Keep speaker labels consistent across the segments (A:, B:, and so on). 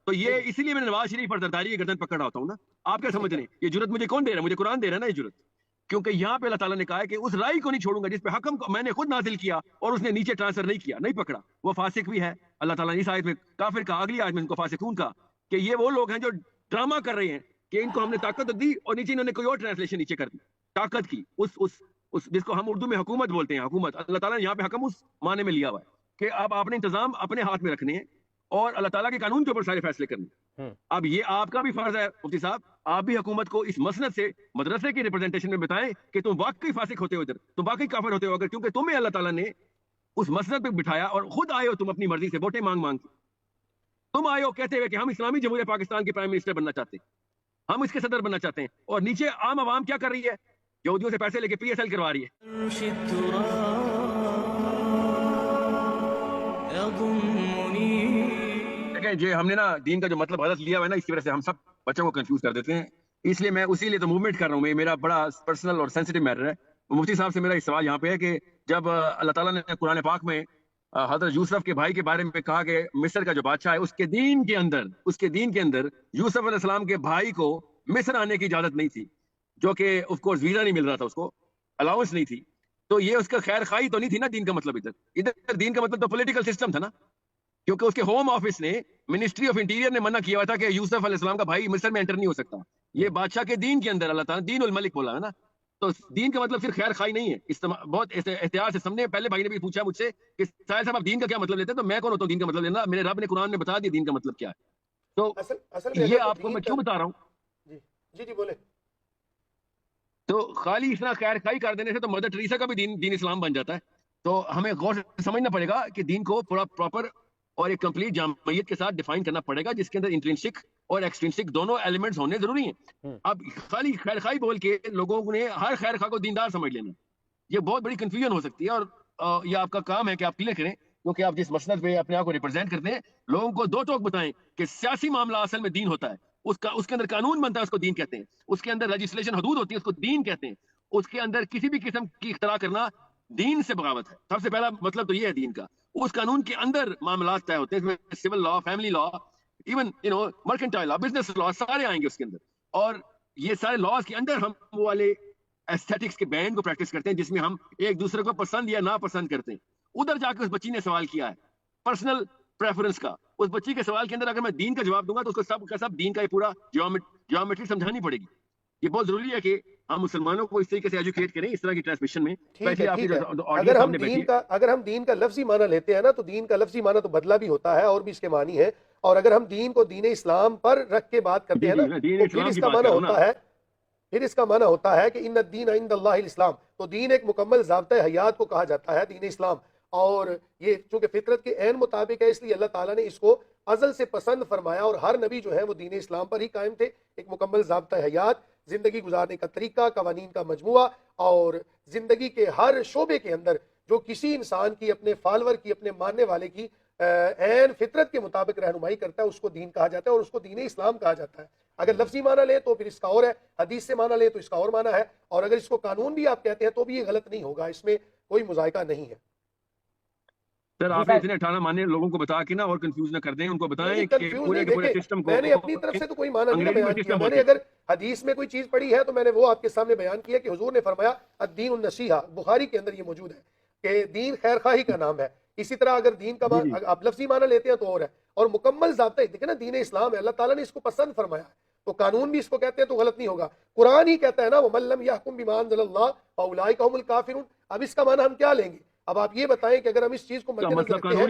A: تو یہ اسی لیے میں نواز شریف اور زرداری کی گردن پکڑ رہا ہوتا ہوں نا. آپ کیا سمجھ رہے ہیں؟ یہ جرت مجھے کون دے رہا ہے؟ مجھے قرآن دے رہا ہے نا یہ جرت. کیونکہ یہاں پہ اللہ تعالیٰ نے کہا ہے کہ اس رائے کو نہیں چھوڑوں گا جس پہ حکم کو میں نے خود نازل کیا اور اس نے نیچے ٹرانسفر نہیں کیا, نہیں پکڑا. وہ فاسق بھی ہے. اللہ تعالیٰ نے اس آیت میں کافر کا, اگلی آیت میں ان کو فاسقون کا, کہ یہ وہ لوگ ہیں جو ڈرامہ کر رہے ہیں کہ ان کو ہم نے طاقت دی اور نیچے انہوں نے کوئی اور ٹرانسلیشن نیچے کر دی طاقت کی, اس جس کو ہم اردو میں حکومت بولتے ہیں. حکومت اللہ تعالیٰ نے یہاں پہ حکم اس معنی میں لیا ہوا ہے کہ اب آپ نے انتظام اپنے ہاتھ میں رکھنے ہیں اور اللہ تعالیٰ کے قانون کے اوپر سارے فیصلے کرنے. اب یہ آپ کا بھی فرض ہے مفتی صاحب, آپ بھی حکومت کو اس مسند سے مدرسے کی ریپرزنٹیشن میں بتائیں کہ تم واقعی فاسق ہوتے ہو ادھر, تم واقعی کافر ہوتے ہو اگر, کیونکہ تمہیں اللہ تعالیٰ نے اس مسند پہ بٹھایا اور خود آئے ہو تم اپنی مرضی سے ووٹیں مانگ مانگ کے. تم آئے ہو کہتے ہوئے کہ ہم اسلامی جمہوریہ پاکستان کے پرائم منسٹر بننا چاہتے ہیں, ہم اس کے صدر بننا چاہتے ہیں, اور نیچے عام عوام کیا کر رہی ہے؟ یہودیوں سے پیسے لے کے PSL کروا رہی ہے. جی ہم نے نا دین کا جو مطلب غلط لیا ہوا ہے نا, اس کی وجہ سے ہم سب بچوں کو کنفیوز کر دیتے ہیں. اس لیے میں اسی لیے تو موومنٹ کر رہا ہوں. میرا بڑا پرسنل اور سینسیٹیو میٹر ہے. مفتی صاحب سے میرا سوال یہاں پہ ہے کہ جب اللہ تعالیٰ نے قرآن پاک میں حضرت یوسف کے بھائی کے بارے میں کہا کہ مصر کا جو بادشاہ ہے اس کے دین کے اندر یوسف علیہ السلام کے بھائی کو مصر آنے کی اجازت نہیں تھی, جو کہ آف کورس ویزا نہیں مل رہا تھا, اس کو الاؤنس نہیں تھی, تو یہ اس کا خیر خواہی تو نہیں تھی نا دین کا مطلب. ادھر دین کا مطلب تو پولیٹیکل سسٹم تھا نا, کیونکہ اس کے ہوم آفس نے, منسٹری آف انٹیریئر نے منع کیا ہوا تھا کہ یوسف علیہ السلام کا بھائی مصر میں انٹر نہیں ہو سکتا. یہ بادشاہ کے دین کے اندر اللہ تعالیٰ دین الملک بولا ہے نا, تو دین کا مطلب صرف خیر خواہی نہیں ہے. بہت احتیاط سے سامنے پہلے بھائی نے بھی پوچھا مجھ سے کہ ساحل صاحب آپ دین کا کیا مطلب لیتے ہیں, تو میں کون ہوتا ہوں دین کا مطلب لینا؟ میرے رب نے قرآن میں بتا دیا دین کا مطلب کیا ہے. تو یہ آپ کو میں کیوں بتا رہا ہوں,
B: جی بولے,
A: تو خالی اتنا خیر خواہی کر دینے سے تو مدر ٹریسا کا بھی دین اسلام بن جاتا ہے. تو ہمیں غور سے سمجھنا پڑے گا کہ دین کو پورا پراپر اور ایک کمپلیٹ جامعیت کے ساتھ ڈیفائن کرنا پڑے گا, جس کے اندر انٹرنسک اور ایکسٹرنسک دونوں ایلیمنٹس ہونے ضروری ہیں. اب خالی خیر خواہی بول کے لوگوں نے ہر خیر خواہ کو دیندار سمجھ لینا, یہ بہت بڑی کنفیوژن ہو سکتی ہے. اور یہ آپ کا کام ہے کہ آپ کلیئر کریں, کیونکہ آپ جس مسند پہ اپنے آپ کو ریپرزینٹ کرتے ہیں, لوگوں کو دو ٹوک بتائیں کہ سیاسی معاملہ اصل میں دین ہوتا ہے, اس کے اندر قانون بنتا ہے, اس کو دین کہتے ہیں. اس کے اندر لیجسلیشن حدود ہوتی ہے, اس کو دین کہتے ہیں. اس کے اندر کسی بھی قسم کی اختراع کرنا دین سے بغاوت ہے. سب سے پہلا مطلب تو یہ ہے دین کا. اس قانون کے اندر معاملات طے ہوتے ہیں, اس میں سول لا, فیملی لا, ایون مرکنٹائل لا, بزنس لا, سارے آئیں گے اس کے اندر. اور یہ سارے لاز کے اندر ہم وہ والے ایسٹیٹکس کے بینڈ کو پریکٹس کرتے ہیں جس میں ہم ایک دوسرے کو پسند یا ناپسند کرتے ہیں. ادھر جا کے اس بچی نے سوال کیا ہے پرسنل پریفرنس کا. اس بچی کے سوال کے اندر اگر میں دین کا جواب دوں گا تو اس کو سب کا سب دین کا یہ پورا جیومیٹری سمجھانی پڑے گی. یہ بہت ضروری ہے کہ ہم مسلمانوں کو اس طریقے سے ایجوکیٹ کریں اس طرح کی ٹرانسمیشن میں.
B: اگر ہم دین کا لفظی معنی لیتے ہیں نا, تو دین کا لفظی معنی تو بدلا بھی ہوتا ہے اور بھی اس کے معنی ہے. اور اگر ہم دین کو دین اسلام پر رکھ کے بات کرتے ہیں نا, تو پھر اس کا معنی ہوتا ہے کہ ان الدین عند اللہ الاسلام. تو دین ایک مکمل ضابطۂ حیات کو کہا جاتا ہے, دین اسلام. اور یہ چونکہ فطرت کے عین مطابق ہے, اس لیے اللہ تعالیٰ نے اس کو ازل سے پسند فرمایا, اور ہر نبی جو ہے وہ دین اسلام پر ہی قائم تھے. ایک مکمل ضابطۂ حیات, زندگی گزارنے کا طریقہ, قوانین کا مجموعہ, اور زندگی کے ہر شعبے کے اندر جو کسی انسان کی, اپنے فالور کی, اپنے ماننے والے کی عین فطرت کے مطابق رہنمائی کرتا ہے, اس کو دین کہا جاتا ہے اور اس کو دین اسلام کہا جاتا ہے. اگر لفظی معنی لیں تو پھر اس کا اور ہے, حدیث سے معنی لیں تو اس کا اور معنی ہے, اور اگر اس کو قانون بھی آپ کہتے ہیں تو بھی یہ غلط نہیں ہوگا, اس میں کوئی مذائقہ نہیں ہے.
A: سر آپ اتنے 18 معنی لوگوں کو بتا کے نا اور کنفیوز نہ کر دیں, ان کو بتائیں کہ پورے کے پورے سسٹم کو.
B: میں نے اپنی طرف سے تو کوئی معنی نہیں بیان کیا. میں نے اگر حدیث میں کوئی چیز پڑھی ہے تو میں نے وہ آپ کے سامنے بیان کیا کہ حضور نے فرمایا الدین النصیحہ, بخاری کے اندر یہ موجود ہے کہ دین خیر خواہی کا نام ہے. اسی طرح اگر دین کا آپ لفظی معنی لیتے ہیں تو اور ہے, اور مکمل ضابطہ دیکھیں نا دین اسلام ہے, اللہ تعالیٰ نے اس کو پسند فرمایا ہے, تو قانون بھی اس کو کہتے ہیں تو غلط نہیں ہوگا. قرآن ہی کہتا ہے نا وَمَن لَّمْ يَحْكُم بِمَا أَنزَلَ اللَّهُ فَأُولَٰئِكَ هُمُ الْكَافِرُونَ. اب اس کا معنی ہم کیا لیں گے؟ اب آپ یہ بتائیں کہ اگر ہم اس چیز کو مد نظر رکھتے ہیں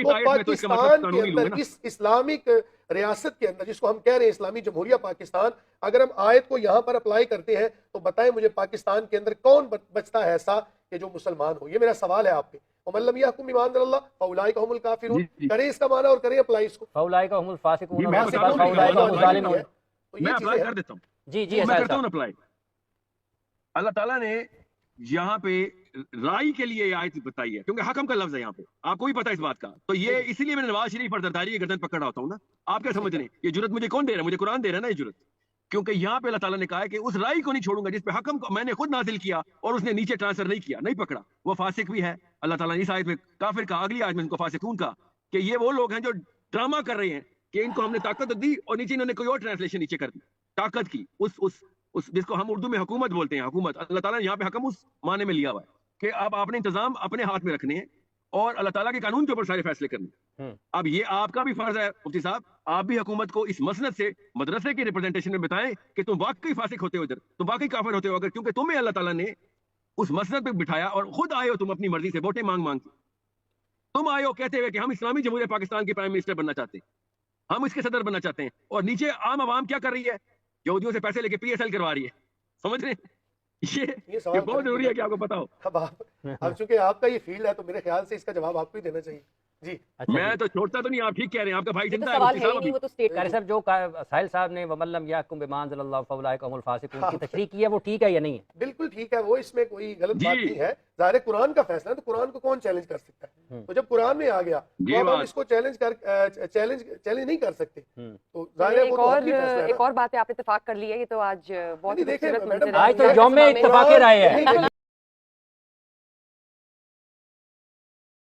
B: تو پاکستان کے اندر, اس اسلامک ریاست کے اندر جس کو ہم کہہ رہے ہیں اسلامی جمہوریہ پاکستان, اگر ہم آیت کو یہاں پر اپلائی کرتے ہیں تو بتائیں مجھے پاکستان کے اندر کون بچتا ہے ایسا کہ جو مسلمان ہو؟ یہ میرا سوال ہے آپ پہ. وَمَن لَّمْ يَحْكُم بِمَا أَنزَلَ اللَّهُ فَأُولَٰئِكَ هُمُ الْكَافِرُونَ. کریں اس کا معنی اور کریں اپلائی اس کو.
C: فَأُولَٰئِكَ هُمُ الْفَاسِقُونَ.
A: میں اپلائی کر دیتا ہوں. میں کرتا ہوں اپلائی. اللہ تعالیٰ نے یہاں پہ رائی کے لیے یہ آیت بتائی ہے کیونکہ حکم کا لفظ ہے یہاں پہ, آپ کو بھی پتا ہے اس بات کا. تو یہ اسی لیے میں نواز شریف اور زرداری کی گردن پکڑ رہا ہوتا ہوں نا. آپ کیا سمجھ رہے ہیں؟ یہ جرت مجھے کون دے رہا ہے؟ مجھے قرآن دے رہا ہے نا یہ جرت. کیونکہ یہاں پہ اللہ تعالیٰ نے کہا ہے کہ اس رائی کو نہیں چھوڑوں گا جس پہ حکم کو میں نے خود نازل کیا اور اس نے نیچے ٹرانسفر نہیں کیا, نہیں پکڑا. وہ فاسق بھی ہے. اللہ تعالیٰ نے اس آیت میں کافر کا, اگلی آیت میں ان کو فاسقون کا, کہ یہ وہ لوگ ہیں جو ڈرامہ کر رہے ہیں کہ ان کو ہم نے طاقت دی اور نیچے انہوں نے کوئی اور ٹرانسلیشن نیچے کر دی طاقت کی، اس جس کو ہم اردو میں حکومت بولتے ہیں، حکومت اللہ تعالیٰ نے یہاں پہ حکم اس معنی میں لیا ہوا ہے کہ اب آپ نے انتظام اپنے ہاتھ میں رکھنے ہیں اور اللہ تعالیٰ کے قانون کے اوپر سارے فیصلے کرنے۔ اب یہ آپ کا بھی فرض ہے مفتی صاحب، آپ بھی حکومت کو اس مسند سے مدرسے کی ریپرزنٹیشن میں بتائیں کہ تم واقعی فاسق ہوتے ہو، ادھر تم واقعی کافر ہوتے ہو اگر، کیونکہ تمہیں اللہ تعالیٰ نے اس مسند پہ بٹھایا اور خود آئے ہو تم اپنی مرضی سے ووٹیں مانگ مانگ کے، تم آئے ہو کہتے ہوئے کہ ہم اسلامی جمہوریہ پاکستان کے پرائم منسٹر بننا چاہتے ہیں، ہم اس کے صدر بننا چاہتے ہیں، اور نیچے عام عوام کیا کر رہی ہے؟ یہودیوں سے پیسے لے کے PSL کروا رہی ہے، سمجھ رہے ہیں؟ یہ بہت ضروری ہے کہ آپ کو پتا ہو۔
B: اب چونکہ آپ کا یہ فیلڈ ہے تو میرے خیال سے اس کا جواب آپ کو ہی دینا چاہیے۔ جی
A: میں تو چھوڑتا تو نہیں، آپ ٹھیک کہہ رہے ہیں، آپ کا بھائی زندہ ہے
C: سوال
A: مفتی
C: ہے ہی
A: صاحب
C: نہیں،
A: ابھی۔
C: وہ تو اسٹیٹ قاری صاحب جو ساحل صاحب نے وَمَن لَّمْ يَحْكُم بِمَا أَنزَلَ اللَّهُ فَأُولَٰئِكَ هُمُ الْفَاسِقُونَ کی تشریح کی ہے، وہ ٹھیک ہے یا نہیں ہے؟
B: بالکل ٹھیک ہے، وہ اس میں کوئی غلط بات نہیں ہے، ظاہر قرآن کا فیصلہ ہے تو قرآن کو کون چیلنج کر سکتا ہے؟ تو جب قرآن میں آ گیا تو اب ہم اس کو چیلنج نہیں کر سکتے، تو ظاہر ہے وہ تو اپنی فیصلہ ہے۔
D: ایک اور بات ہے، آپ اتفاق کر لی ہے، یہ تو آج بہت
B: دیکھیں
D: خوبصورت
B: میڈم،
D: منظر ہے۔
C: آج تو یوم اتفاق رائے ہے۔